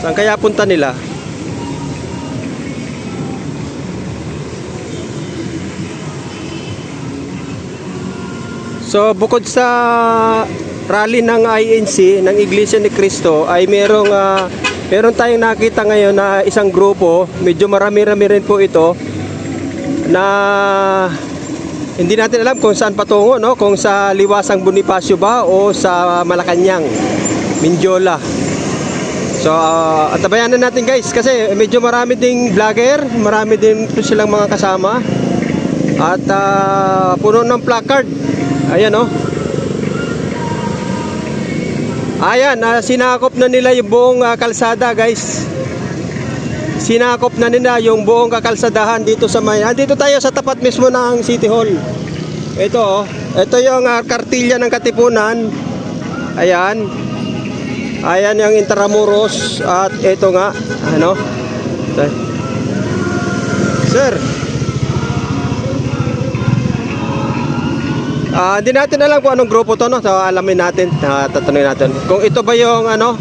Saan kaya punta nila? So bukod sa rally ng INC, ng Iglesia ni Cristo, ay meron tayong nakita ngayon na isang grupo, medyo marami-rami rin po ito, na hindi natin alam kung saan patungo, no? Kung sa Liwasang Bonifacio ba o sa Malacanang, Mindiola. So antabayan na natin guys, kasi medyo marami ding vlogger, marami din silang mga kasama, at puno ng placard. Ayan, oh. Ayan, sinakop na nila yung buong kalsada guys. Sinakop na nila yung buong kakalsadahan dito sa may. Dito tayo sa tapat mismo ng City Hall. Ito, oh. Ito yung kartilya ng Katipunan. Ayan. Ayan yung Intramuros. At ito nga, ano? Sir. Hindi natin alam kung anong grupo to, no? So alamin natin, tatanungin natin kung ito ba yung ano,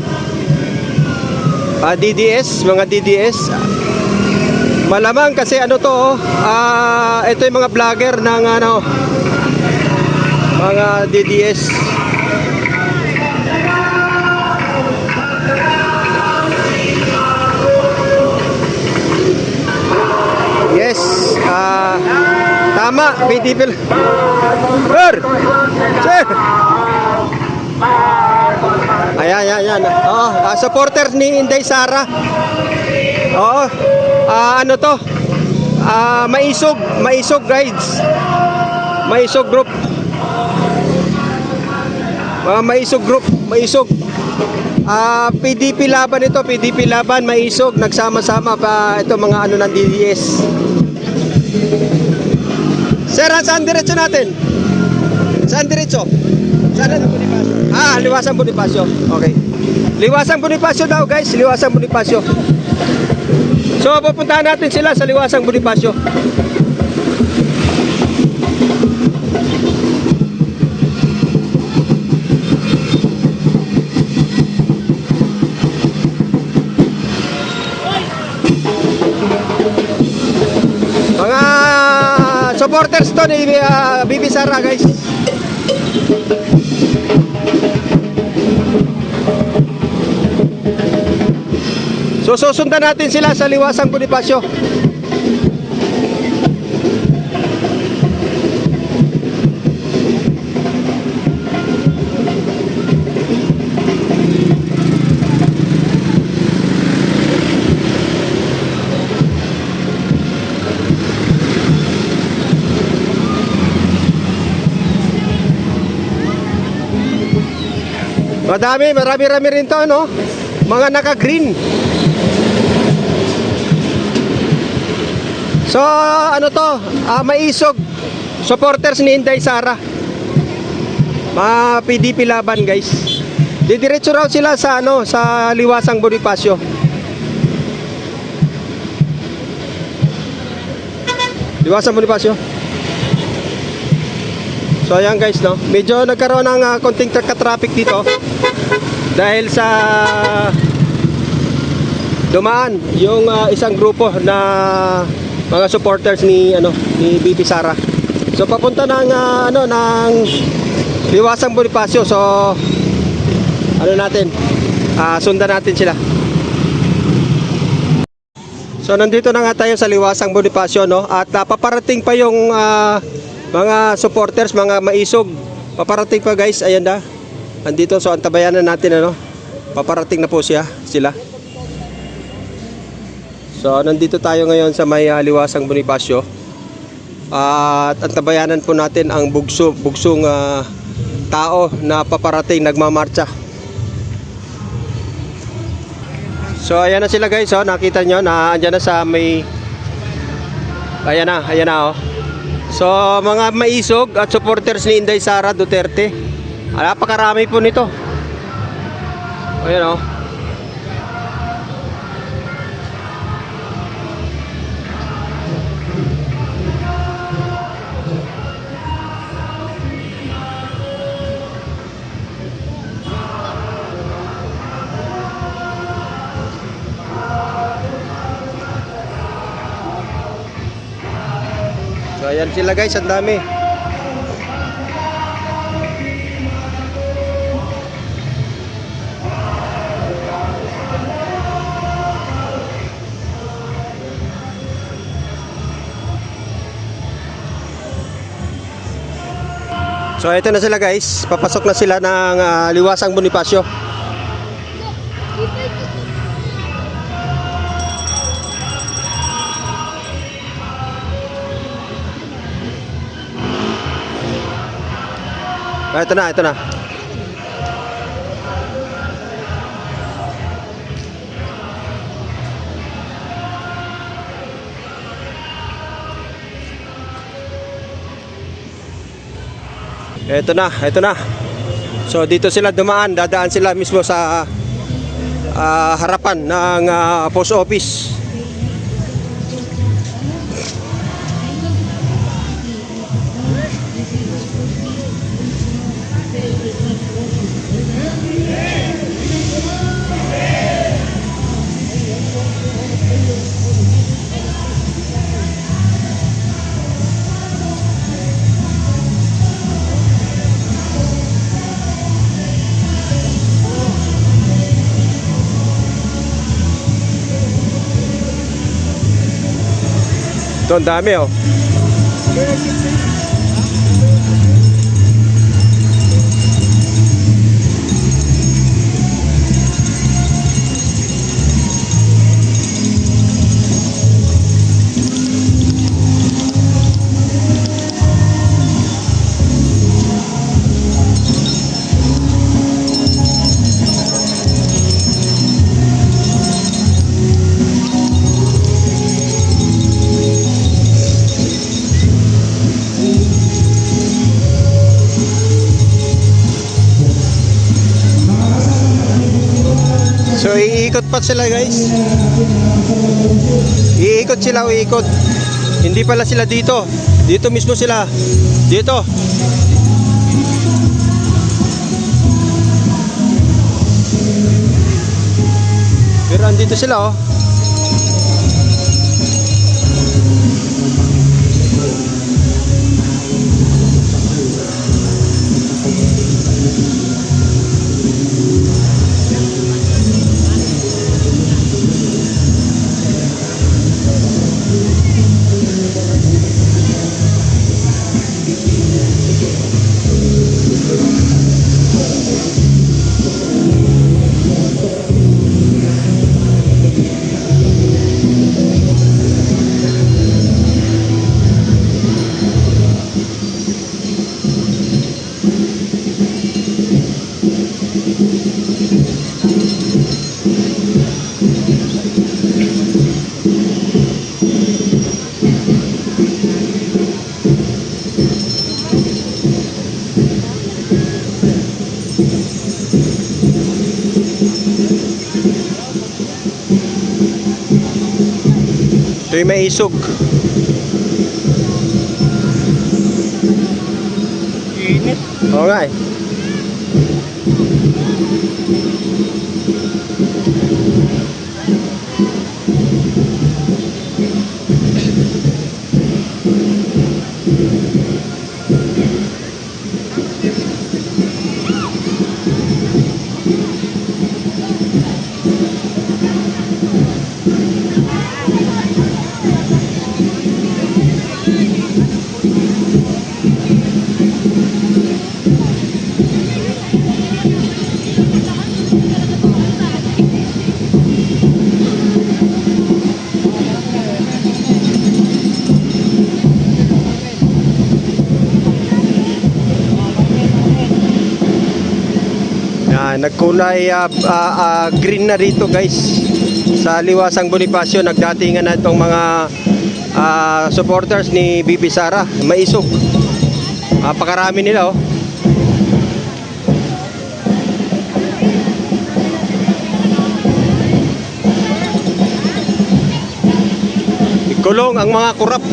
DDS, mga DDS. Malamang kasi ano to, ito yung mga vlogger ng ano, mga DDS. Yes, tama, PDP. Sir! Sir! Ayan. Oo, supporters ni Inday Sara. Oo. Ano to? Maisog guys. Maisog group. Maisog. PDP laban ito, PDP laban, Maisog, nagsama-sama pa ito mga ano ng DDS. Sir, saan diretso natin? Saan diretso? Saan ang Bonifacio? Liwasang Bonifacio. Okay. Liwasang Bonifacio daw guys, Liwasang Bonifacio. So pupuntahan natin sila sa Liwasang Bonifacio. Mga supporters to ni Bibi Sara guys. So susundan natin sila sa Liwasang Bonifacio. Marami rin to, no? Mga naka-green. So, ano to? Maisog. Supporters ni Inday Sara. Mga PDP laban, guys. Didiretso raw sila sa ano, sa Liwasang Bonifacio. Liwasang Bonifacio. So ayan guys, no, medyo nagkaroon ng konting traffic dito dahil sa dumaan yung isang grupo na mga supporters ni Bibi Sara. So papunta ng ng Liwasang Bonifacio. So sundan natin sila. So nandito na nga tayo sa Liwasang Bonifacio, no, at paparating pa yung mga supporters, mga Maisog. Paparating pa guys, ayan na. Andito, so antabayanan natin, ano. Paparating na po sila. So nandito tayo ngayon sa may Liwasang Bonifacio. At antabayanan po natin ang bugsong tao na paparating, nagmamarcha. So ayan na sila guys, oh. Nakita nyo na andyan na sa may, ayan na, oh. So mga Maisog at supporters ni Inday Sara Duterte, napakarami po nito. Ayan, oh. ayan sila guys, ang dami. So ito na sila guys, papasok na sila ng Liwasang Bonifacio. Ito na, ito na. Ito na, ito na. So dito sila dumaan, dadaan sila mismo sa harapan ng post office. Ito, ang dami oh. So iikot pa sila guys. Iikot sila, iikot. Hindi pala sila dito. Dito mismo sila. Dito. Pero andito sila oh. Ito yung may isog. Init. Oo nga eh. Nagkulay green na rito guys sa Liwasang Bonifacio. Nagdatingan na itong mga supporters ni BP Sara. Maisog, napakarami nila oh. Ikulong ang mga kurap.